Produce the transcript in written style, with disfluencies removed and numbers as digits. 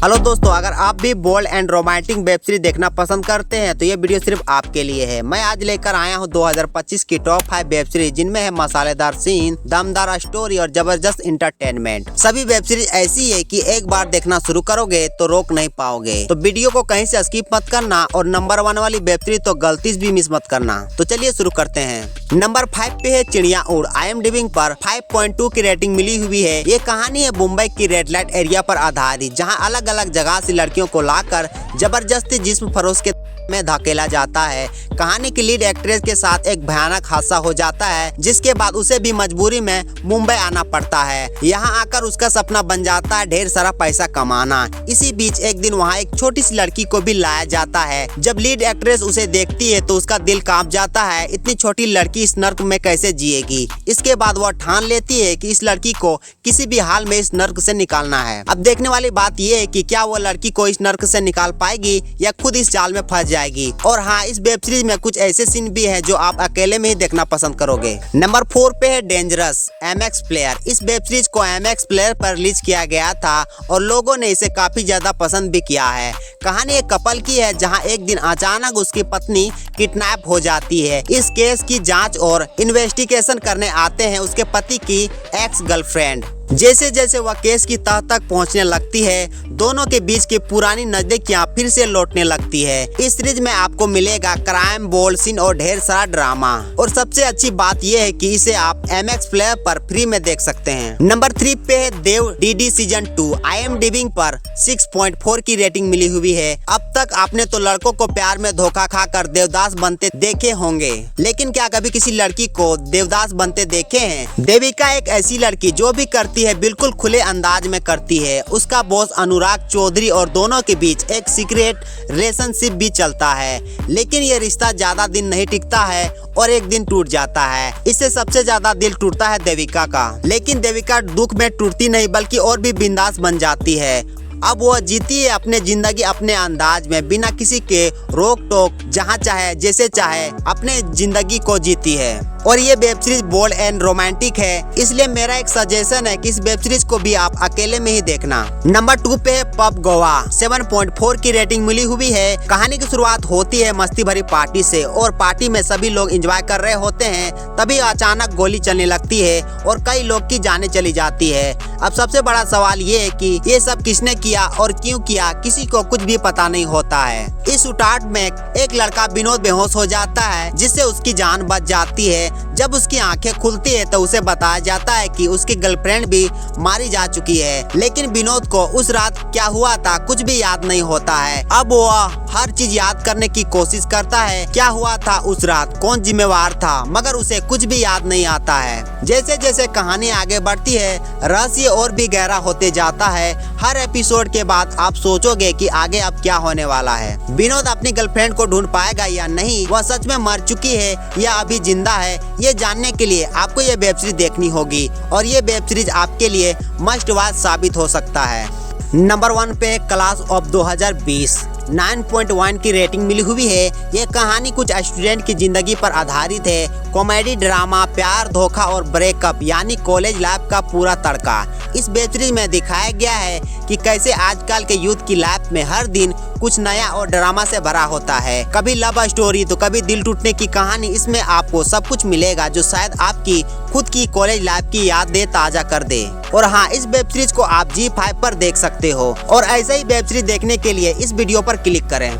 Hello दोस्तों, अगर आप भी bold and romantic web series देखना पसंद करते हैं तो ये वीडियो सिर्फ आपके लिए है। मैं आज लेकर आया हूँ 2025 की टॉप 5 वेब सीरीज, जिनमें है मसालेदार सीन, दमदार स्टोरी और जबरदस्त इंटरटेनमेंट। सभी वेब सीरीज ऐसी है कि एक बार देखना शुरू करोगे तो रोक नहीं पाओगे। तो वीडियो को कहीं से स्किप मत करना और नंबर 1 वाली वेब सीरीज तो गलती से भी मिस मत करना। तो चलिए शुरू करते हैं। नंबर 5 पे है चिड़िया उड़। IMDb पर 5.2 की रेटिंग मिली हुई है। ये कहानी है मुंबई की रेड लाइट एरिया पर आधारित, जहाँ अलग अलग जगह से लड़कियों को लाकर जबरदस्ती जिस्म फरोश के में धकेला जाता है। कहानी की लीड एक्ट्रेस के साथ एक भयानक हादसा हो जाता है, जिसके बाद उसे भी मजबूरी में मुंबई आना पड़ता है। यहाँ आकर उसका सपना बन जाता है ढेर सारा पैसा कमाना। इसी बीच एक दिन वहाँ एक छोटी सी लड़की को भी लाया जाता है। जब लीड एक्ट्रेस उसे देखती है तो उसका दिल कांप जाता है। इतनी छोटी लड़की इस नर्क में कैसे जिएगी। इसके बाद वह ठान लेती है कि इस लड़की को किसी भी हाल में इस नर्क से निकालना है। अब देखने वाली बात यह है कि क्या वो लड़की को इस नर्क से निकाल पाएगी या खुद इस जाल में फंस जाएगी। और हाँ, इस वेब सीरीज में कुछ ऐसे सीन भी है जो आप अकेले में ही देखना पसंद करोगे। नंबर 4 पे है डेंजरस MX प्लेयर। इस वेब सीरीज को MX प्लेयर पर रिलीज किया गया था और लोगों ने इसे काफी ज्यादा पसंद भी किया है। कहानी एक कपल की है, जहां एक दिन अचानक उसकी पत्नी किडनैप हो जाती है। इस केस की जांच और इन्वेस्टिगेशन करने आते हैं उसके पति की एक्स गर्लफ्रेंड। जैसे जैसे वह केस की तह तक पहुंचने लगती है, दोनों के बीच की पुरानी नजदीकियां फिर से लौटने लगती है। इस सीरीज में आपको मिलेगा क्राइम, बोल्ड सीन और ढेर सारा ड्रामा। और सबसे अच्छी बात यह है कि इसे आप MX प्लेयर पर फ्री में देख सकते हैं। नंबर 3 पे है देव DD सीजन 2। IMDb पर 6.4 की रेटिंग मिली हुई है। अब तक आपने तो लड़कों को प्यार में धोखा खाकर देवदास बनते देखे होंगे, लेकिन क्या कभी किसी लड़की को देवदास बनते देखे हैं? देविका एक ऐसी लड़की जो भी करती है बिल्कुल खुले अंदाज में करती है। उसका बॉस अनुराग चौधरी और दोनों के बीच एक सीक्रेट रिलेशनशिप भी चलता है, लेकिन ये रिश्ता ज्यादा दिन नहीं टिकता है और एक दिन टूट जाता है। इससे सबसे ज्यादा दिल टूटता है देविका का, लेकिन देविका दुख में टूटती नहीं बल्कि और भी बिंदास बन जाती है। अब वो जीती है अपने जिंदगी अपने अंदाज में, बिना किसी के रोक टोक, जहाँ चाहे जैसे चाहे अपने जिंदगी को जीती है। और ये web series bold and romantic है, इसलिए मेरा एक सजेशन है कि इस वेब सीरीज को भी आप अकेले में ही देखना। नंबर 2 पे है पब गोवा। 7.4 की रेटिंग मिली हुई है। कहानी की शुरुआत होती है मस्ती भरी पार्टी से और पार्टी में सभी लोग एंजॉय कर रहे होते हैं। तभी अचानक गोली चलने लगती है और कई लोग की जाने चली जाती है। अब सबसे बड़ा सवाल ये है कि ये सब किसने किया और क्यों किया, किसी को कुछ भी पता नहीं होता है। इस उठाट में एक लड़का विनोद बेहोश हो जाता है, जिससे उसकी जान बच जाती है। जब उसकी आंखें खुलती है तो उसे बताया जाता है कि उसकी गर्लफ्रेंड भी मारी जा चुकी है, लेकिन विनोद को उस रात क्या हुआ था कुछ भी याद नहीं होता है। अब वह हर चीज याद करने की कोशिश करता है, क्या हुआ था उस रात, कौन जिम्मेवार था, मगर उसे कुछ भी याद नहीं आता है। जैसे जैसे कहानी आगे बढ़ती है, रहस्य और भी गहरा होते जाता है। हर एपिसोड के बाद आप सोचोगे कि आगे अब क्या होने वाला है। विनोद अपनी गर्लफ्रेंड को ढूंढ पाएगा या नहीं, वह सच में मर चुकी है या अभी जिंदा है, ये जानने के लिए आपको ये वेब सीरीज देखनी होगी। और ये वेब सीरीज आपके लिए मस्ट वॉच साबित हो सकता है। नंबर 1 पे क्लास ऑफ 2020। 9.1 की रेटिंग मिली हुई है। ये कहानी कुछ स्टूडेंट की जिंदगी पर आधारित है। कॉमेडी, ड्रामा, प्यार, धोखा और ब्रेकअप यानी कॉलेज लाइफ का पूरा तड़का। इस वेब सीरीज में दिखाया गया है कि कैसे आजकल के यूथ की लाइफ में हर दिन कुछ नया और ड्रामा से भरा होता है। कभी लव स्टोरी तो कभी दिल टूटने की कहानी। इसमें आपको सब कुछ मिलेगा जो शायद आपकी खुद की कॉलेज लाइफ की यादें ताजा कर दे। और हाँ, इस वेब सीरीज को आप G5 पर देख सकते हो। और ऐसे ही वेब सीरीज देखने के लिए इस वीडियो पर क्लिक करें।